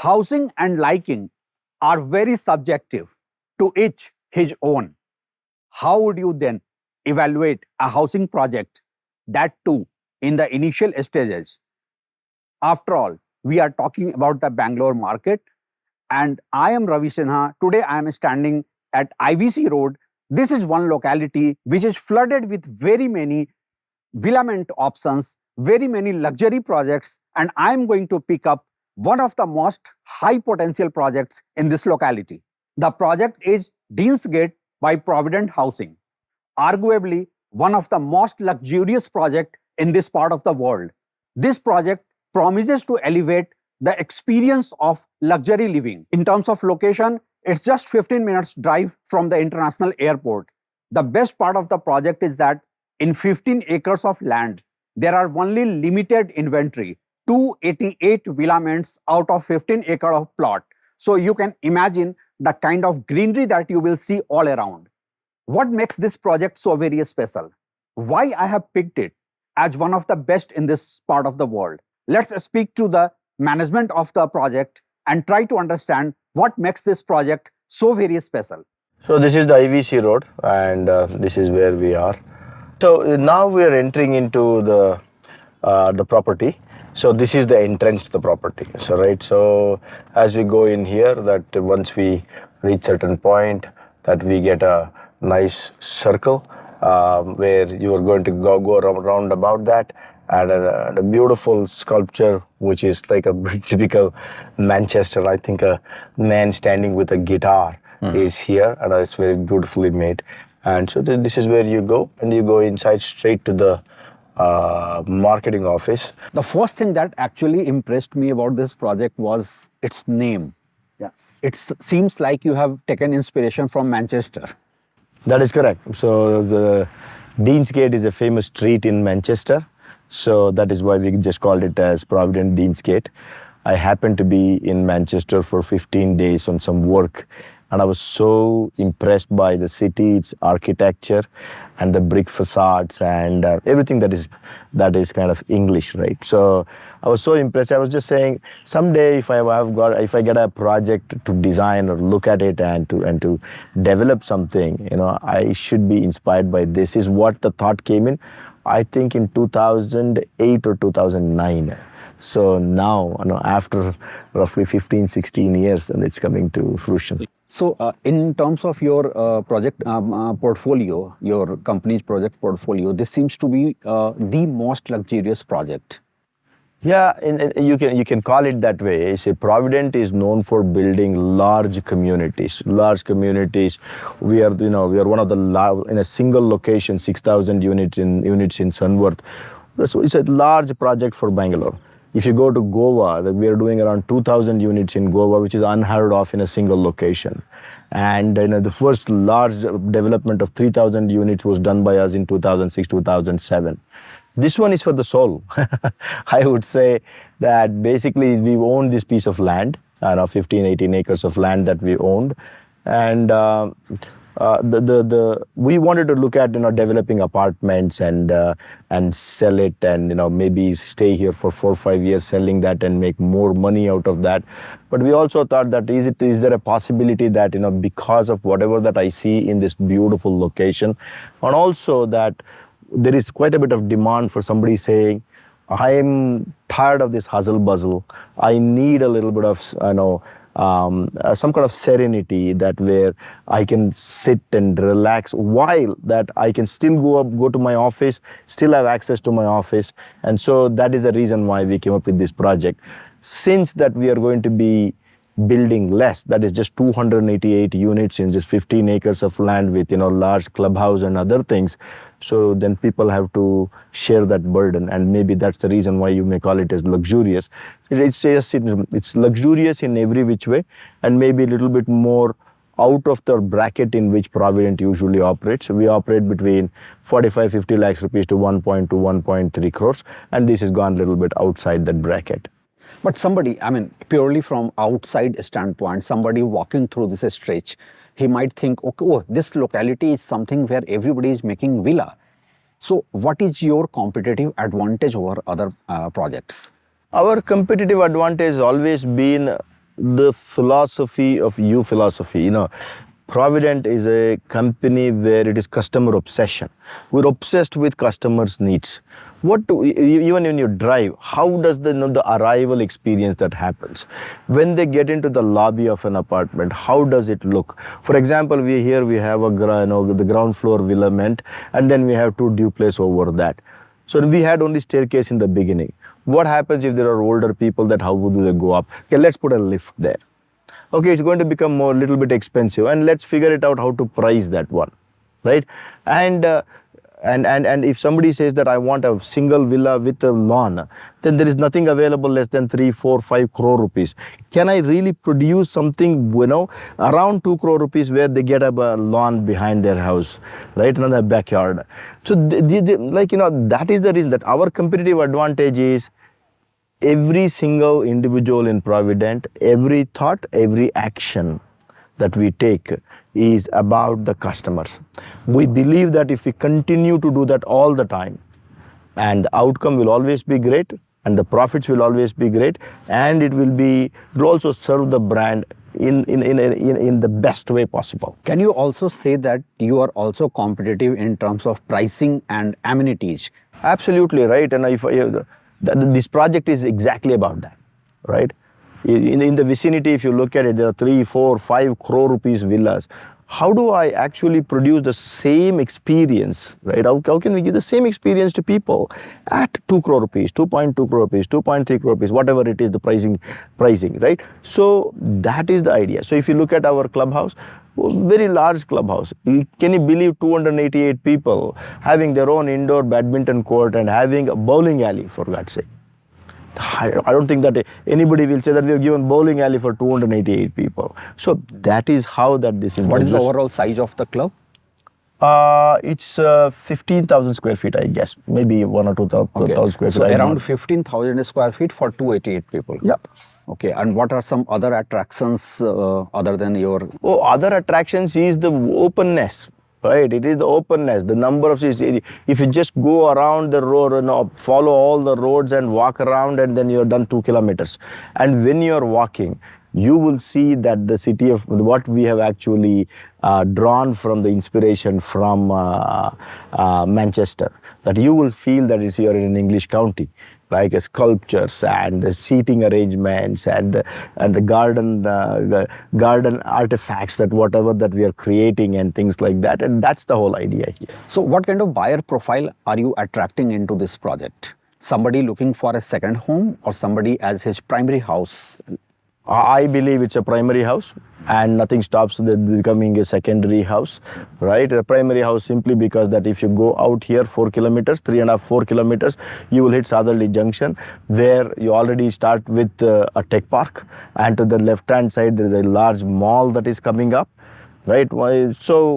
Housing and liking are very subjective, to each his own. How would you then evaluate a housing project, that too in the initial stages? After all, we are talking about the Bangalore market, and I am Ravi Sinha. Today I am standing at IVC Road. This is one locality which is flooded with very many Villament options, very many luxury projects, and I am going to pick up one of the most high potential projects in this locality. The project is Deansgate by Provident Housing, arguably one of the most luxurious projects in this part of the world. This project promises to elevate the experience of luxury living. In terms of location, it's just 15 minutes drive from the international airport. The best part of the project is that in 15 acres of land, there are only limited inventory, 288 villaments out of 15 acre of plot. So you can imagine the kind of greenery that you will see all around. What makes this project so very special? Why I have picked it as one of the best in this part of the world? Let's speak to the management of the project and try to understand what makes this project so very special. So this is the IVC Road, and this is where we are. So now we are entering into the property. So this is the entrance to the property. So as we go in here, that once we reach certain point, that we get a nice circle where you are going to go around about that, and a beautiful sculpture which is like a typical Manchester. I think a man standing with a guitar is here, and it's very beautifully made. And so this is where you go, and you go inside straight to the marketing office. The first thing that actually impressed me about this project was its name. Yeah, it seems like you have taken inspiration from Manchester. That is correct. So the Deansgate is a famous street in Manchester. So that is why we just called it as Provident Deansgate. I happened to be in Manchester for 15 days on some work, and I was so impressed by the city, its architecture, and the brick facades, and everything that is kind of English, right? So I was so impressed. I was just saying, someday if I get a project to design or look at it and to develop something, I should be inspired by this. Is what the thought came in, I think in 2008 or 2009. So now, after roughly 15, 16 years, and it's coming to fruition. So in terms of your project portfolio, your company's project portfolio, this seems to be the most luxurious project. Yeah, you can call it that way. Say Provident is known for building large communities. We are one of the in a single location, 6,000 units in Sunworth. So it's a large project for Bangalore. If you go to Goa, we are doing around 2,000 units in Goa, which is unheard of in a single location. And the first large development of 3,000 units was done by us in 2006, 2007. This one is for the soul. I would say that basically we own this piece of land, 15, 18 acres of land that we owned. And we wanted to look at developing apartments and sell it, and maybe stay here for 4 or 5 years selling that and make more money out of that. But we also thought that is there a possibility that because of whatever that I see in this beautiful location, and also that there is quite a bit of demand for somebody saying, I'm tired of this hustle bustle. I need a little bit of some kind of serenity, that where I can sit and relax while that I can still go to my office, still have access to my office. And so that is the reason why we came up with this project. Since that we are going to be building less, that is just 288 units in just 15 acres of land with large clubhouse and other things. So then people have to share that burden, and maybe that's the reason why you may call it as luxurious. It's luxurious in every which way, and maybe a little bit more out of the bracket in which Provident usually operates. We operate between 45-50 lakhs rupees to 1.2 1.3 crores, and this has gone a little bit outside that bracket. But somebody, purely from outside standpoint, somebody walking through this stretch, he might think, okay, oh, this locality is something where everybody is making villa. So what is your competitive advantage over other projects? Our competitive advantage has always been the philosophy of philosophy. Provident is a company where it is customer obsession. We're obsessed with customers' needs. Even when you drive, how does the arrival experience that happens? When they get into the lobby of an apartment, how does it look? For example, we have the ground floor Villament, and then we have two duplex over that. So we had only staircase in the beginning. What happens if there are older people? That how do they go up? Okay, let's put a lift there. Okay, it's going to become a little bit expensive, and let's figure it out how to price that one, right? And if somebody says that I want a single villa with a lawn, then there is nothing available less than 3, 4, 5 crore rupees. Can I really produce something, around 2 crore rupees where they get a lawn behind their house, right, in their backyard? So, that is the reason that our competitive advantage is every single individual in Provident, every thought, every action that we take is about the customers. We believe that if we continue to do that all the time, and the outcome will always be great, and the profits will always be great, and it will also serve the brand in the best way possible. Can you also say that you are also competitive in terms of pricing and amenities? Absolutely right. And this project is exactly about that, right? In the vicinity, if you look at it, there are 3, 4, 5 crore rupees villas. How do I actually produce the same experience, right? How can we give the same experience to people at 2 crore rupees, 2.2 crore rupees, 2.3 crore rupees, whatever it is, the pricing, right? So that is the idea. So if you look at our clubhouse, very large clubhouse. Can you believe 288 people having their own indoor badminton court and having a bowling alley, for God's sake? I don't think that anybody will say that we have given bowling alley for 288 people. So that is how that this is. What is the overall size of the club? It's 15,000 square feet, I guess. Maybe 1 or 2,000 square feet. So around 15,000 square feet for 288 people. Yeah. Okay. And what are some other attractions other than your? Oh, other attractions is the openness. Right, it is the openness, the number of seats. If you just go around the road, follow all the roads and walk around, and then you're done 2 kilometers. And when you're walking, you will see that the city of what we have actually drawn from the inspiration from Manchester, that you will feel that you're in an English county, like sculptures and the seating arrangements and the garden artifacts, that whatever that we are creating and things like that. And that's the whole idea here. So what kind of buyer profile are you attracting into this project? Somebody looking for a second home or somebody as his primary house? I believe it's a primary house, and nothing stops it becoming a secondary house, right? A primary house simply because that if you go out here 4 kilometers, 3.5, 4 kilometers, you will hit Sadharli Junction, where you already start with a tech park, and to the left-hand side there is a large mall that is coming up. Right? So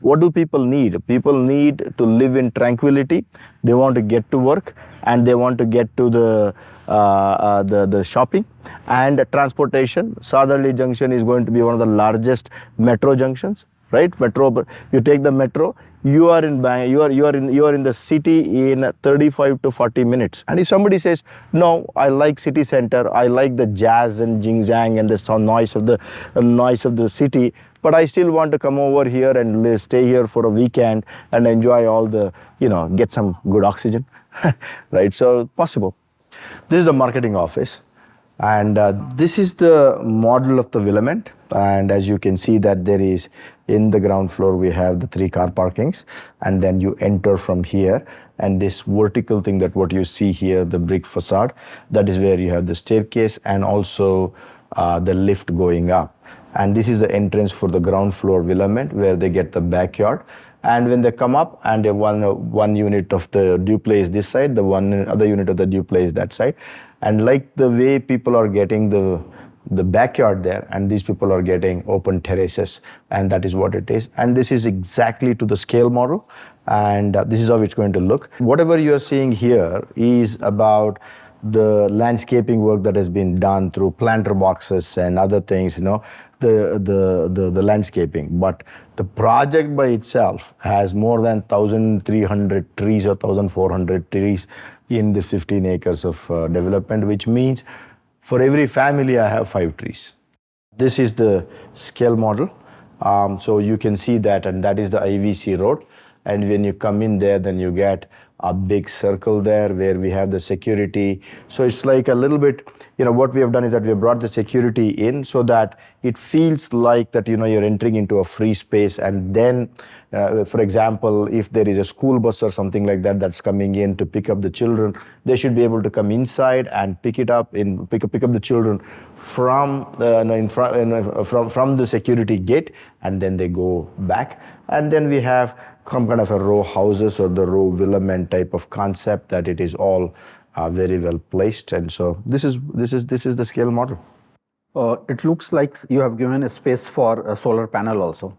what do people need? People need to live in tranquility. They want to get to work, and they want to get to the shopping and transportation. Sadharli Junction is going to be one of the largest metro junctions, right? You take the metro, you are in the city in 35 to 40 minutes. And if somebody says, no, I like city center, I like the jazz and jing-jang and the noise of the city, but I still want to come over here and stay here for a weekend and enjoy all the, get some good oxygen, right? So possible. This is the marketing office, and this is the model of the Villament. And as you can see that there is, in the ground floor, we have the 3 car parkings, and then you enter from here, and this vertical thing, that what you see here, the brick facade, that is where you have the staircase and also the lift going up. And this is the entrance for the ground floor Villament, where they get the backyard. And when they come up, and one unit of the duplex this side, the other unit of the duplex that side. And like the way people are getting the backyard there, and these people are getting open terraces, and that is what it is. And this is exactly to the scale model, and this is how it's going to look. Whatever you are seeing here is about the landscaping work that has been done through planter boxes and other things, the landscaping. But the project by itself has more than 1,300 trees or 1,400 trees in the 15 acres of development, which means For every family, I have 5 trees. This is the scale model. So you can see that, and that is the IVC road. And when you come in there, then you get a big circle there where we have the security. So it's like a little bit, what we have done is that we have brought the security in so that it feels like that, you're entering into a free space. And then, for example, if there is a school bus or something like that that's coming in to pick up the children, they should be able to come inside and pick up the children from from the security gate, and then they go back. And then we have some kind of a row houses or the row Villament type of concept that it is all very well placed. And so this is the scale model. It looks like you have given a space for a solar panel also.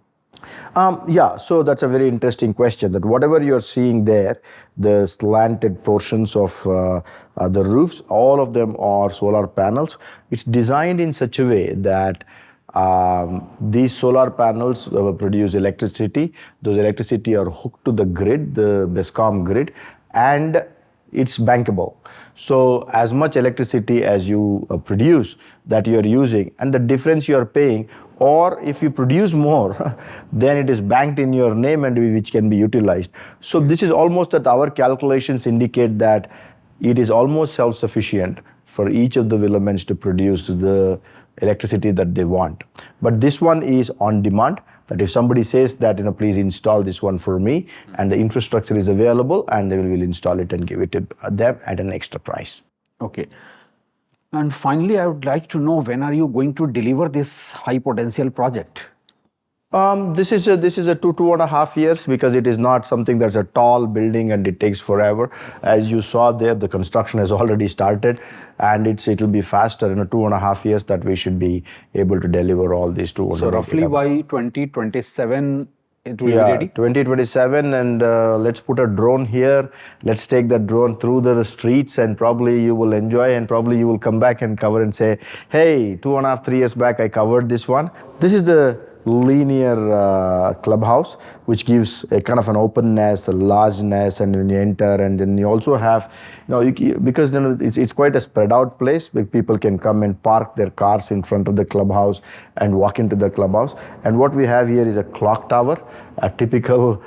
Yeah, so that's a very interesting question. That whatever you're seeing there, the slanted portions of the roofs, all of them are solar panels. It's designed in such a way that these solar panels produce electricity. Those electricity are hooked to the grid, the Bescom grid, and it's bankable. So as much electricity as you produce that you're using, and the difference you're paying, or if you produce more, then it is banked in your name and which can be utilized. So this is almost that our calculations indicate that it is almost self-sufficient for each of the Villaments to produce the electricity that they want. But this one is on demand, that if somebody says that, please install this one for me, and the infrastructure is available, and they will install it and give it to them at an extra price. Okay. And finally, I would like to know, when are you going to deliver this high potential project? This is a 2.5 years, because it is not something that's a tall building and it takes forever. As you saw there, the construction has already started, and it'll be faster in 2.5 years that we should be able to deliver all these 200. So roughly by 2027 it will be ready? 2027, and let's put a drone here. Let's take that drone through the streets, and probably you will enjoy, and probably you will come back and cover and say, hey, 2.5, 3 years back I covered this one. This is the linear clubhouse, which gives a kind of an openness, a largeness, and when you enter, and then you also have, because it's quite a spread out place where people can come and park their cars in front of the clubhouse and walk into the clubhouse. And what we have here is a clock tower, a typical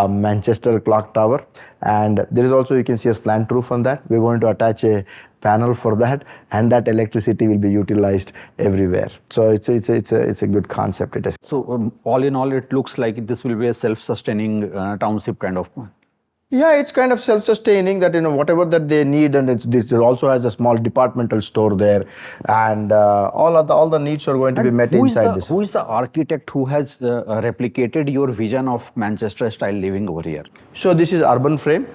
Manchester clock tower, and there is also, you can see a slant roof on that. We're going to attach a panel for that, and that electricity will be utilized everywhere. So it's a good concept. It is. So all in all, it looks like this will be a self-sustaining township kind of. Yeah, it's kind of self-sustaining, that whatever that they need, and it also has a small departmental store there, and all the needs are going to be met inside this. Who is the architect who has replicated your vision of Manchester style living over here? So this is Urban Frame,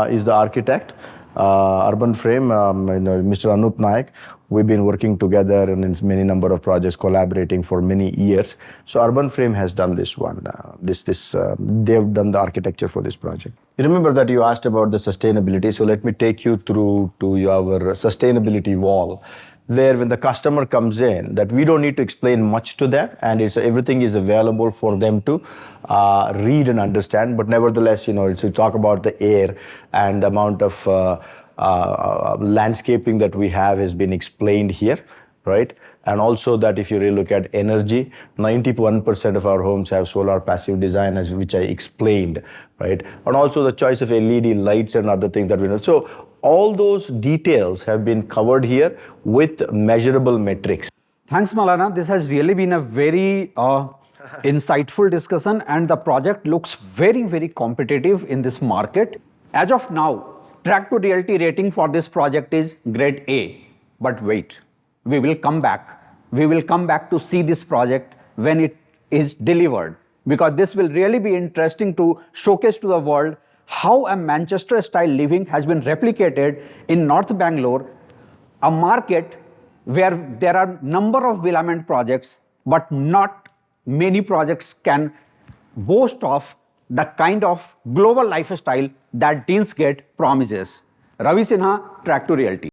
is the architect. Urban Frame, Mr. Anup Naik. We've been working together in many number of projects, collaborating for many years. So Urban Frame has done this one. They've done the architecture for this project. You remember that you asked about the sustainability. So let me take you through to our sustainability wall, where when the customer comes in, that we don't need to explain much to them, and everything is available for them to read and understand. But nevertheless, to talk about the air and the amount of landscaping that we have has been explained here, right? And also that if you really look at energy, 91% of our homes have solar passive design, which I explained, right? And also the choice of LED lights and other things that we know. So all those details have been covered here with measurable metrics. Thanks, Malana. This has really been a very insightful discussion, and the project looks very, very competitive in this market. As of now, Track to Realty rating for this project is grade A. But wait, we will come back. We will come back to see this project when it is delivered, because this will really be interesting to showcase to the world how a Manchester style living has been replicated in North Bangalore, a market where there are number of Villament projects, but not many projects can boast of the kind of global lifestyle that Deansgate promises. Ravi Sinha, Track to Realty.